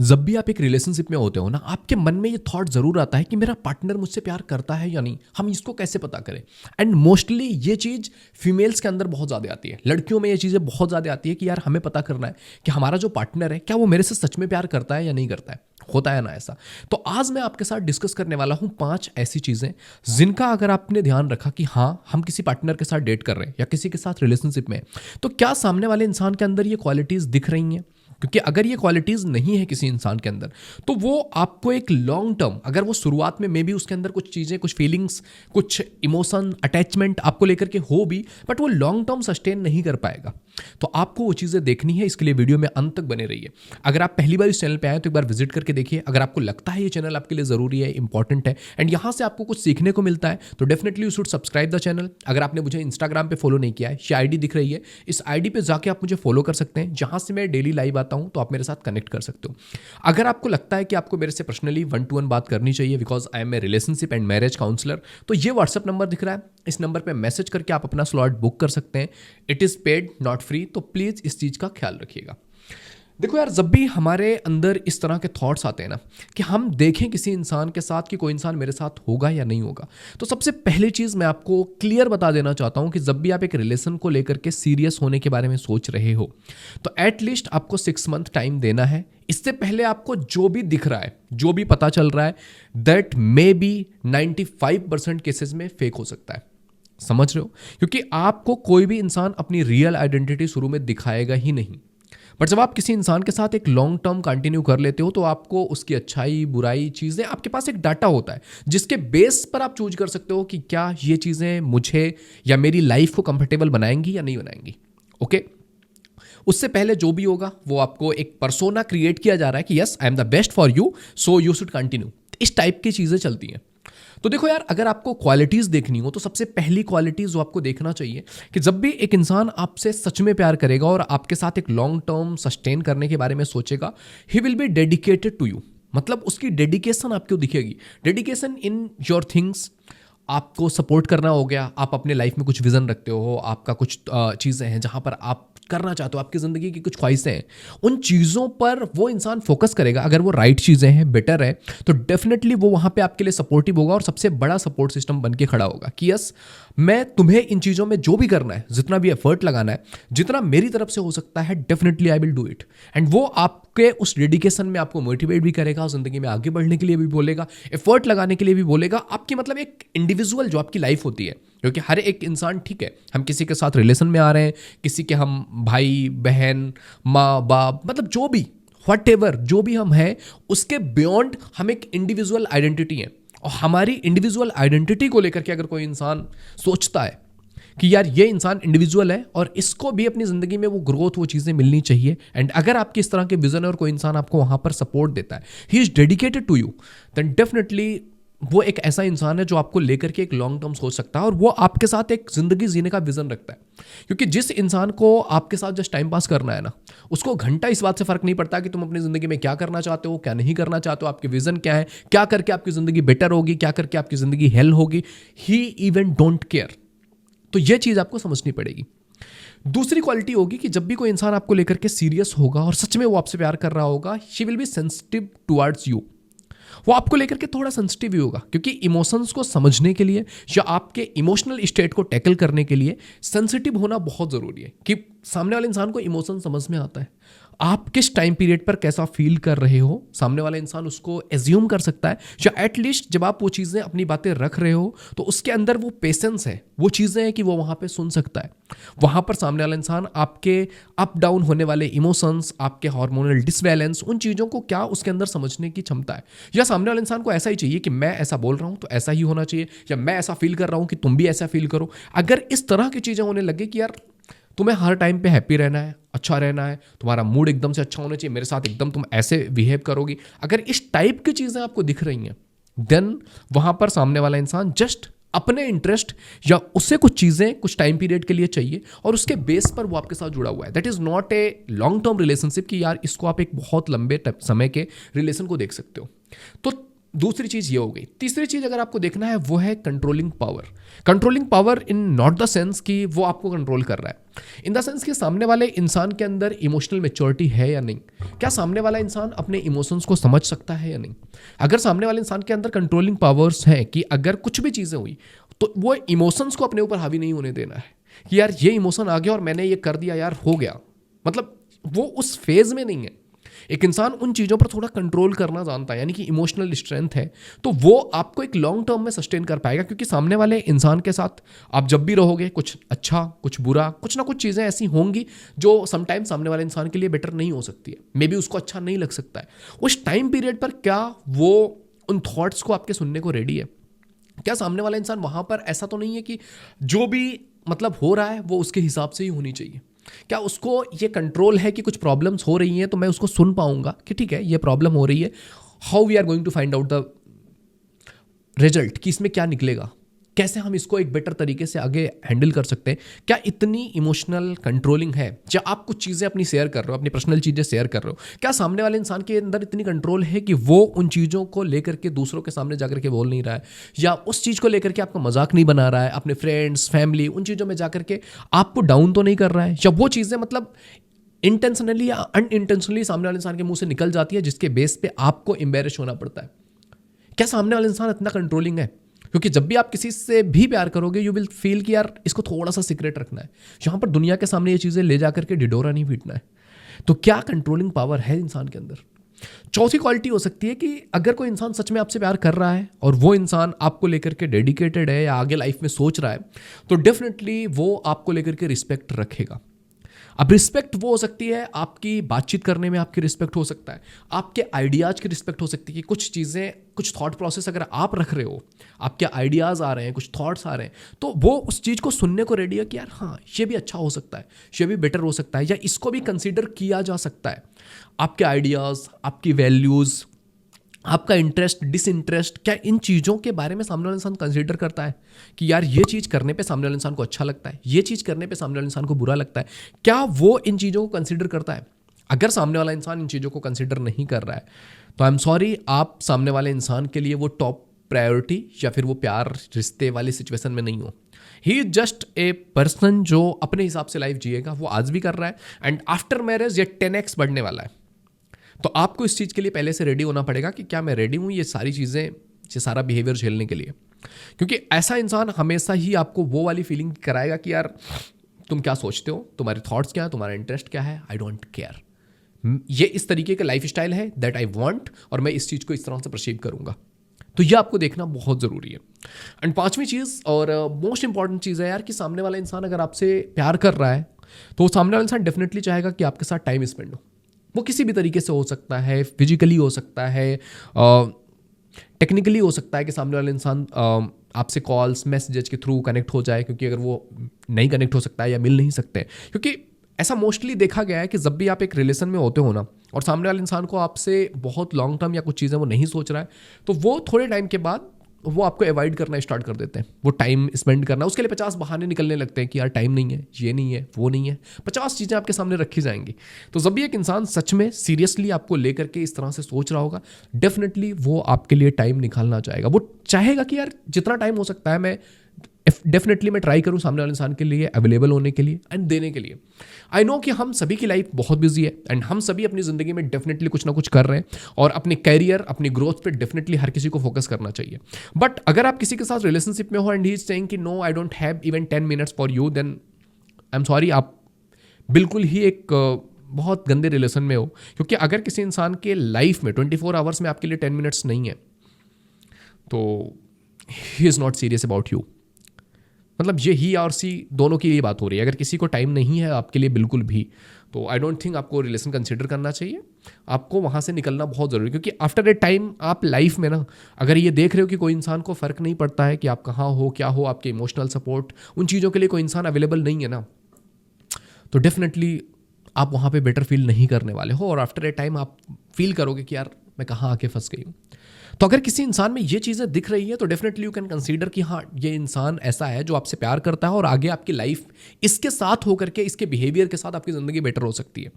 जब भी आप एक रिलेशनशिप में होते हो ना, आपके मन में ये थॉट जरूर आता है कि मेरा पार्टनर मुझसे प्यार करता है या नहीं, हम इसको कैसे पता करें। एंड मोस्टली ये चीज़ फीमेल्स के अंदर बहुत ज़्यादा आती है, लड़कियों में ये चीज़ें बहुत ज़्यादा आती है कि यार हमें पता करना है कि हमारा जो पार्टनर है क्या वो मेरे से सच में प्यार करता है या नहीं करता है, होता है ना ऐसा। तो आज मैं आपके साथ डिस्कस करने वाला हूँ 5 ऐसी चीज़ें जिनका अगर आपने ध्यान रखा कि हाँ हम किसी पार्टनर के साथ डेट कर रहे हैं या किसी के साथ रिलेशनशिप में, तो क्या सामने वाले इंसान के अंदर ये क्वालिटीज़ दिख रही हैं। क्योंकि अगर ये क्वालिटीज़ नहीं है किसी इंसान के अंदर, तो वो आपको एक लॉन्ग टर्म, अगर वो शुरुआत में मे बी उसके अंदर कुछ चीज़ें, कुछ फीलिंग्स, कुछ इमोशन, अटैचमेंट आपको लेकर के हो भी, बट वो लॉन्ग टर्म सस्टेन नहीं कर पाएगा। तो आपको वो चीज़ें देखनी है, इसके लिए वीडियो में अंत तक बने रहिए। अगर आप पहली बार इस चैनल पे आए तो एक बार विजिट करके देखिए। अगर आपको लगता है ये चैनल आपके लिए ज़रूरी है, इंपॉर्टेंट है एंड यहाँ से आपको कुछ सीखने को मिलता है, तो definitely you should subscribe the channel. अगर आपने मुझे इंस्टाग्राम पे फॉलो नहीं किया है, ये आईडी दिख रही है, इस आईडी पे जाके आप मुझे फॉलो कर सकते हैं, जहाँ से मैं डेली लाइव आता हूँ, तो आप मेरे साथ कनेक्ट कर सकते हो। अगर आपको लगता है कि आपको मेरे से पर्सनली 1-to-1 बात करनी चाहिए, because I am a relationship and marriage counsellor, तो ये व्हाट्सएप नंबर दिख रहा है, इस नंबर पे मैसेज करके आप अपना स्लॉट बुक कर सकते हैं। It is paid not free, तो प्लीज़ इस चीज़ का ख्याल रखिएगा। देखो यार, जब भी हमारे अंदर इस तरह के थॉट्स आते हैं ना कि हम देखें किसी इंसान के साथ कि कोई इंसान मेरे साथ होगा या नहीं होगा, तो सबसे पहली चीज़ मैं आपको क्लियर बता देना चाहता हूं कि जब भी आप एक रिलेशन को लेकर के सीरियस होने के बारे में सोच रहे हो, तो एटलीस्ट आपको 6 मंथ टाइम देना है। इससे पहले आपको जो भी दिख रहा है, जो भी पता चल रहा है, दैट मे बी 95% केसेस में फेक हो सकता है। समझ रहे हो? क्योंकि आपको कोई भी इंसान अपनी रियल आइडेंटिटी शुरू में दिखाएगा ही नहीं, बट जब आप किसी इंसान के साथ एक लॉन्ग टर्म कंटिन्यू कर लेते हो, तो आपको उसकी अच्छाई बुराई चीज़ें, आपके पास एक डाटा होता है जिसके बेस पर आप चूज कर सकते हो कि क्या ये चीज़ें मुझे या मेरी लाइफ को कंफर्टेबल बनाएंगी या नहीं बनाएंगी। ओके, उससे पहले जो भी होगा वो आपको एक पर्सोना क्रिएट किया जा रहा है कि yes I am the best for you, so you should continue. इस टाइप की चीज़ें चलती हैं। तो देखो यार, अगर आपको क्वालिटीज़ देखनी हो, तो सबसे पहली क्वालिटीज़ जो आपको देखना चाहिए कि जब भी एक इंसान आपसे सच में प्यार करेगा और आपके साथ एक लॉन्ग टर्म सस्टेन करने के बारे में सोचेगा, he will be dedicated to you. मतलब उसकी डेडिकेशन आपको दिखेगी, डेडिकेशन इन योर थिंग्स। आपको सपोर्ट करना हो गया, आप अपने लाइफ में कुछ विजन रखते हो, आपका कुछ चीज़ें हैं जहाँ पर आप करना चाहते हो, आपकी ज़िंदगी की कुछ ख्वाहिशें हैं, उन चीज़ों पर वो इंसान फोकस करेगा। अगर वो राइट चीज़ें हैं, बेटर है, तो डेफिनेटली वो वहाँ पे आपके लिए सपोर्टिव होगा और सबसे बड़ा सपोर्ट सिस्टम बन के खड़ा होगा कि यस, मैं तुम्हें इन चीज़ों में जो भी करना है, जितना भी एफर्ट लगाना है, जितना मेरी तरफ से हो सकता है, definitely I will do it. And वो आपके उस डेडिकेशन में आपको मोटिवेट भी करेगा, ज़िंदगी में आगे बढ़ने के लिए भी बोलेगा, एफर्ट लगाने के लिए भी बोलेगा। आपकी मतलब एक इंडिविजुअल जो आपकी लाइफ होती है, क्योंकि हर एक इंसान, ठीक है, हम किसी के साथ रिलेशन में आ रहे हैं, किसी के हम भाई बहन माँ बाप, मतलब जो भी व्हाटएवर जो भी हम हैं, उसके बियॉन्ड हम एक इंडिविजुअल आइडेंटिटी है। और हमारी इंडिविजुअल आइडेंटिटी को लेकर के अगर कोई इंसान सोचता है कि यार ये इंसान इंडिविजुअल है और इसको भी अपनी ज़िंदगी में वो ग्रोथ, वो चीज़ें मिलनी चाहिए, एंड अगर आपकी इस तरह के विजन है और कोई इंसान आपको वहाँ पर सपोर्ट देता है, he is dedicated to you, then definitely वो एक ऐसा इंसान है जो आपको लेकर के एक लॉन्ग टर्म सोच सकता है और वो आपके साथ एक ज़िंदगी जीने का विजन रखता है। क्योंकि जिस इंसान को आपके साथ जस्ट टाइम पास करना है ना, उसको घंटा इस बात से फ़र्क नहीं पड़ता कि तुम अपनी ज़िंदगी में क्या करना चाहते हो, क्या नहीं करना चाहते हो, आपके विजन क्या है, क्या करके आपकी ज़िंदगी बेटर होगी, क्या करके आपकी ज़िंदगी हेल होगी। ही इवन डोंट केयर। तो ये चीज़ आपको समझनी पड़ेगी। दूसरी क्वालिटी होगी कि जब भी कोई इंसान आपको लेकर के सीरियस होगा और सच में वो आपसे प्यार कर रहा होगा, she will be sensitive towards you. वो आपको लेकर के थोड़ा सेंसिटिव ही होगा, क्योंकि इमोशंस को समझने के लिए या आपके इमोशनल स्टेट को टैकल करने के लिए सेंसिटिव होना बहुत ज़रूरी है कि सामने वाले इंसान को इमोशन समझ में आता है। आप किस टाइम पीरियड पर कैसा फील कर रहे हो, सामने वाला इंसान उसको एज्यूम कर सकता है, या एटलीस्ट जब आप वो चीज़ें अपनी बातें रख रहे हो तो उसके अंदर वो पेशेंस है, वो चीज़ें हैं कि वो वहाँ पे सुन सकता है। वहाँ पर सामने वाला इंसान आपके अप डाउन होने वाले इमोशंस, आपके हार्मोनल डिसबैलेंस, उन चीज़ों को क्या उसके अंदर समझने की क्षमता है। या सामने वाले इंसान को ऐसा ही चाहिए कि मैं ऐसा बोल रहा हूँ तो ऐसा ही होना चाहिए, या मैं ऐसा फील कर रहा हूँ कि तुम भी ऐसा फील करो। अगर इस तरह की चीज़ें होने लगे कि यार तुम्हें हर टाइम पे हैप्पी रहना है, अच्छा रहना है, तुम्हारा मूड एकदम से अच्छा होना चाहिए, मेरे साथ एकदम तुम ऐसे बिहेव करोगी, अगर इस टाइप की चीज़ें आपको दिख रही हैं, देन वहाँ पर सामने वाला इंसान जस्ट अपने इंटरेस्ट या उससे कुछ चीज़ें कुछ टाइम पीरियड के लिए चाहिए और उसके बेस पर वो आपके साथ जुड़ा हुआ है। That is not a long term relationship कि यार इसको आप एक बहुत लंबे समय के रिलेशन को देख सकते हो। तो दूसरी चीज़ ये हो गई। तीसरी चीज़ अगर आपको देखना है वो है controlling power. Controlling power in not the sense कि वो आपको कंट्रोल कर रहा है, इन द सेंस कि सामने वाले इंसान के अंदर इमोशनल मैच्योरिटी है या नहीं। क्या सामने वाला इंसान अपने इमोशंस को समझ सकता है या नहीं। अगर सामने वाले इंसान के अंदर कंट्रोलिंग पावर्स हैं कि अगर कुछ भी चीज़ें हुई तो वो इमोशंस को अपने ऊपर हावी नहीं होने देना है कि यार ये इमोशन आ गया और मैंने ये कर दिया यार हो गया, मतलब वो उस फेज में नहीं है। एक इंसान उन चीज़ों पर थोड़ा कंट्रोल करना जानता है, यानी कि इमोशनल स्ट्रेंथ है, तो वो आपको एक लॉन्ग टर्म में सस्टेन कर पाएगा। क्योंकि सामने वाले इंसान के साथ आप जब भी रहोगे कुछ अच्छा कुछ बुरा कुछ ना कुछ चीज़ें ऐसी होंगी जो समटाइम सामने वाले इंसान के लिए बेटर नहीं हो सकती है, मे बी उसको अच्छा नहीं लग सकता है। उस टाइम पीरियड पर क्या वो उन थॉट्स को आपके सुनने को रेडी है? क्या सामने वाला इंसान वहाँ पर ऐसा तो नहीं है कि जो भी मतलब हो रहा है वो उसके हिसाब से ही होनी चाहिए? क्या उसको ये कंट्रोल है कि कुछ प्रॉब्लम्स हो रही हैं तो मैं उसको सुन पाऊंगा कि ठीक है ये प्रॉब्लम हो रही है, how we are going to find out the result, कि इसमें क्या निकलेगा, कैसे हम इसको एक बेटर तरीके से आगे हैंडल कर सकते हैं। क्या इतनी इमोशनल कंट्रोलिंग है? जब आप कुछ चीज़ें अपनी शेयर कर रहे हो, अपनी पर्सनल चीज़ें शेयर कर रहे हो, क्या सामने वाले इंसान के अंदर इतनी कंट्रोल है कि वो उन चीज़ों को लेकर के दूसरों के सामने जाकर के बोल नहीं रहा है, या उस चीज़ को लेकर के आपका मजाक नहीं बना रहा है, अपने फ्रेंड्स फैमिली उन चीज़ों में जाकर के आपको डाउन तो नहीं कर रहा है, या वो चीज़ें मतलब इंटेंशनली या अनइंटेंशनली सामने वाले इंसान के मुंह से निकल जाती है जिसके बेस पे आपको एम्बेरस होना पड़ता है? क्या सामने वाला इंसान इतना कंट्रोलिंग है? क्योंकि जब भी आप किसी से भी प्यार करोगे यू विल फील कि यार इसको थोड़ा सा सीक्रेट रखना है, यहाँ पर दुनिया के सामने ये चीज़ें ले जाकर के डिडोरा नहीं पीटना है। तो क्या कंट्रोलिंग पावर है इंसान के अंदर? चौथी क्वालिटी हो सकती है कि अगर कोई इंसान सच में आपसे प्यार कर रहा है और वो इंसान आपको लेकर के डेडिकेटेड है या आगे लाइफ में सोच रहा है, तो डेफिनेटली वो आपको लेकर के रिस्पेक्ट रखेगा। अब रिस्पेक्ट वो हो सकती है, आपकी बातचीत करने में आपकी रिस्पेक्ट हो सकता है, आपके आइडियाज़ की रिस्पेक्ट हो सकती है कि कुछ चीज़ें कुछ थॉट प्रोसेस अगर आप रख रहे हो, आपके आइडियाज़ आ रहे हैं, कुछ थॉट्स आ रहे हैं, तो वो उस चीज़ को सुनने को रेडी है कि यार हाँ ये भी अच्छा हो सकता है, ये भी बेटर हो सकता है, या इसको भी कंसिडर किया जा सकता है। आपके आइडियाज़, आपकी वैल्यूज़, आपका इंटरेस्ट डिसइंटरेस्ट, क्या इन चीज़ों के बारे में सामने वाला इंसान कंसीडर करता है कि यार ये चीज़ करने पे सामने वाले इंसान को अच्छा लगता है, ये चीज़ करने पे सामने वाले इंसान को बुरा लगता है? क्या वो इन चीज़ों को कंसीडर करता है? अगर सामने वाला इंसान इन चीज़ों को कंसीडर नहीं कर रहा है तो आई एम सॉरी, आप सामने वाले इंसान के लिए वो टॉप प्रायोरिटी या फिर वो प्यार रिश्ते वाली सिचुएशन में नहीं हो। He is just a person जो अपने हिसाब से लाइफ जिएगा, वो आज भी कर रहा है, एंड आफ्टर मैरिज ये 10x बढ़ने वाला है। तो आपको इस चीज़ के लिए पहले से रेडी होना पड़ेगा कि क्या मैं रेडी हूँ ये सारी चीज़ें, ये सारा बिहेवियर झेलने के लिए। क्योंकि ऐसा इंसान हमेशा ही आपको वो वाली फीलिंग कराएगा कि यार तुम क्या सोचते हो, तुम्हारे थॉट्स क्या है, तुम्हारा इंटरेस्ट क्या है, आई डोंट केयर, ये इस तरीके का लाइफ स्टाइल है दैट आई वांट, और मैं इस चीज़ को इस तरह से परसीव करूँगा। तो ये आपको देखना बहुत ज़रूरी है। एंड पांचवी चीज़ और मोस्ट इंपॉर्टेंट चीज़ है यार कि सामने वाला इंसान अगर आपसे प्यार कर रहा है तो सामने वाला इंसान डेफिनेटली चाहेगा कि आपके साथ टाइम स्पेंड हो। वो किसी भी तरीके से हो सकता है, फिजिकली हो सकता है, टेक्निकली हो सकता है कि सामने वाला इंसान आपसे कॉल्स मैसेजेस के थ्रू कनेक्ट हो जाए, क्योंकि अगर वो नहीं कनेक्ट हो सकता है या मिल नहीं सकते, क्योंकि ऐसा मोस्टली देखा गया है कि जब भी आप एक रिलेशन में होते हो ना और सामने वाले इंसान को आपसे बहुत लॉन्ग टर्म या कुछ चीज़ें वो नहीं सोच रहा है, तो वो थोड़े टाइम के बाद वो आपको अवॉइड करना स्टार्ट कर देते हैं। वो टाइम स्पेंड करना, उसके लिए 50 बहाने निकलने लगते हैं कि यार टाइम नहीं है, ये नहीं है, वो नहीं है, 50 चीज़ें आपके सामने रखी जाएंगी। तो जब भी एक इंसान सच में सीरियसली आपको लेकर के इस तरह से सोच रहा होगा, डेफिनेटली वो आपके लिए टाइम निकालना चाहेगा। वो चाहेगा कि यार जितना टाइम हो सकता है मैं डेफिनेटली मैं ट्राई करूँ सामने वाले इंसान के लिए अवेलेबल होने के लिए एंड देने के लिए। आई नो कि हम सभी की लाइफ बहुत बिजी है एंड हम सभी अपनी ज़िंदगी में डेफिनेटली कुछ ना कुछ कर रहे हैं, और अपने कैरियर अपनी ग्रोथ पे डेफिनेटली हर किसी को फोकस करना चाहिए। बट अगर आप किसी के साथ रिलेशनशिप में हो एंड ही इज सेइंग कि no I don't have even 10 minutes for you, then I am sorry, आप बिल्कुल ही एक बहुत गंदे रिलेशन में हो। क्योंकि अगर किसी इंसान के लाइफ में 24 आवर्स में आपके लिए 10 मिनट्स नहीं है तो he is not serious about you. मतलब ये ही और सी दोनों की ये बात हो रही है। अगर किसी को टाइम नहीं है आपके लिए बिल्कुल भी, तो आई डोंट थिंक आपको रिलेशन कंसिडर करना चाहिए। आपको वहाँ से निकलना बहुत ज़रूरी है, क्योंकि आफ्टर ए टाइम आप लाइफ में ना अगर ये देख रहे हो कि कोई इंसान को फ़र्क नहीं पड़ता है कि आप कहाँ हो क्या हो, आपके इमोशनल सपोर्ट उन चीज़ों के लिए कोई इंसान अवेलेबल नहीं है ना, तो डेफिनेटली आप वहाँ पे बेटर फील नहीं करने वाले हो, और आफ्टर ए टाइम आप फील करोगे कि यार मैं कहाँ आके फंस गई हूँ। तो अगर किसी इंसान में ये चीज़ें दिख रही है तो डेफिनेटली यू कैन कंसीडर कि हाँ ये इंसान ऐसा है जो आपसे प्यार करता है और आगे आपकी लाइफ इसके साथ होकर के, इसके बिहेवियर के साथ आपकी ज़िंदगी बेटर हो सकती है।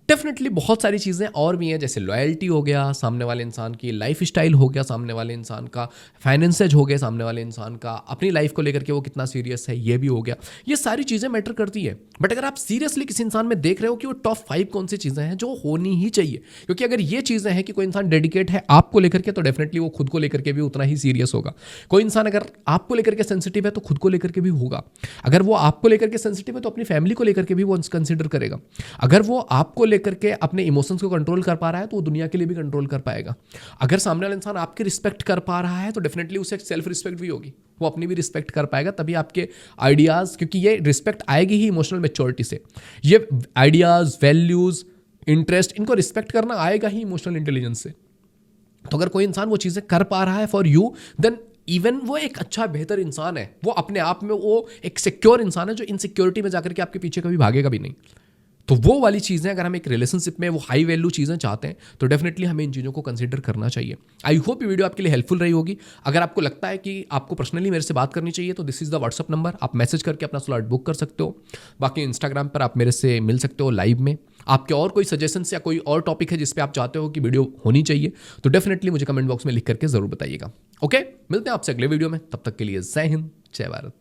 डेफिनेटली बहुत सारी चीज़ें और भी हैं, जैसे लॉयल्टी हो गया सामने वाले इंसान की, लाइफ स्टाइल हो गया सामने वाले इंसान का, फाइनेंसेज हो गया सामने वाले इंसान का, अपनी लाइफ को लेकर के वो कितना सीरियस है ये भी हो गया। ये सारी चीज़ें मैटर करती है। बट अगर आप सीरियसली किसी इंसान में देख रहे हो कि वो टॉप 5 कौन सी चीज़ें हैं जो होनी ही चाहिए, क्योंकि अगर ये चीज़ें हैं कि कोई इंसान डेडिकेट है आपको लेकर के, तो डेफिनेटली वो खुद को लेकर के भी उतना ही सीरियस होगा। कोई इंसान अगर आपको लेकर के सेंसिटिव है तो खुद को लेकर के भी होगा। अगर वो आपको लेकर के सेंसिटिव है तो अपनी फैमिली को लेकर के भी वो कंसिडर करेगा। अगर वो आपको लेकर के अपने इमोशंस को कंट्रोल कर पा रहा है तो वो दुनिया के लिए भी कंट्रोल कर पाएगा। अगर सामने वाला इंसान आपकी रिस्पेक्ट कर पा रहा है तो डेफिनेटली उसे सेल्फ रिस्पेक्ट भी होगी, वो अपनी भी रिस्पेक्ट कर पाएगा। तभी आपके आइडियाज़, क्योंकि ये रिस्पेक्ट आएगी ही इमोशनल मैच्योरिटी से, ये आइडियाज़, वैल्यूज़, इंटरेस्ट, इनको रिस्पेक्ट करना आएगा ही इमोशनल इंटेलिजेंस से। तो अगर कोई इंसान वो चीज़ें कर पा रहा है फॉर यू, देन इवन वो एक अच्छा बेहतर इंसान है, वो अपने आप में वो एक सिक्योर इंसान है जो इनसिक्योरिटी में जाकर के आपके पीछे कभी भागेगा भी नहीं। तो वो वाली चीज़ें अगर हम एक रिलेशनशिप में वो हाई वैल्यू चीज़ें चाहते हैं तो डेफिनेटली हमें इन चीज़ों को कंसीडर करना चाहिए। आई होप ये वीडियो आपके लिए हेल्पफुल रही होगी। अगर आपको लगता है कि आपको पर्सनली मेरे से बात करनी चाहिए तो this is the WhatsApp number, आप मैसेज करके अपना स्लॉट बुक कर सकते हो। बाकी इंस्टाग्राम पर आप मेरे से मिल सकते हो लाइव में। आपके और कोई सजेशंस या कोई और टॉपिक है जिस पे आप चाहते हो कि वीडियो होनी चाहिए तो डेफिनेटली मुझे कमेंट बॉक्स में लिख करके ज़रूर बताइएगा। ओके, मिलते हैं आपसे अगले वीडियो में, तब तक के लिए जय हिंद, जय भारत।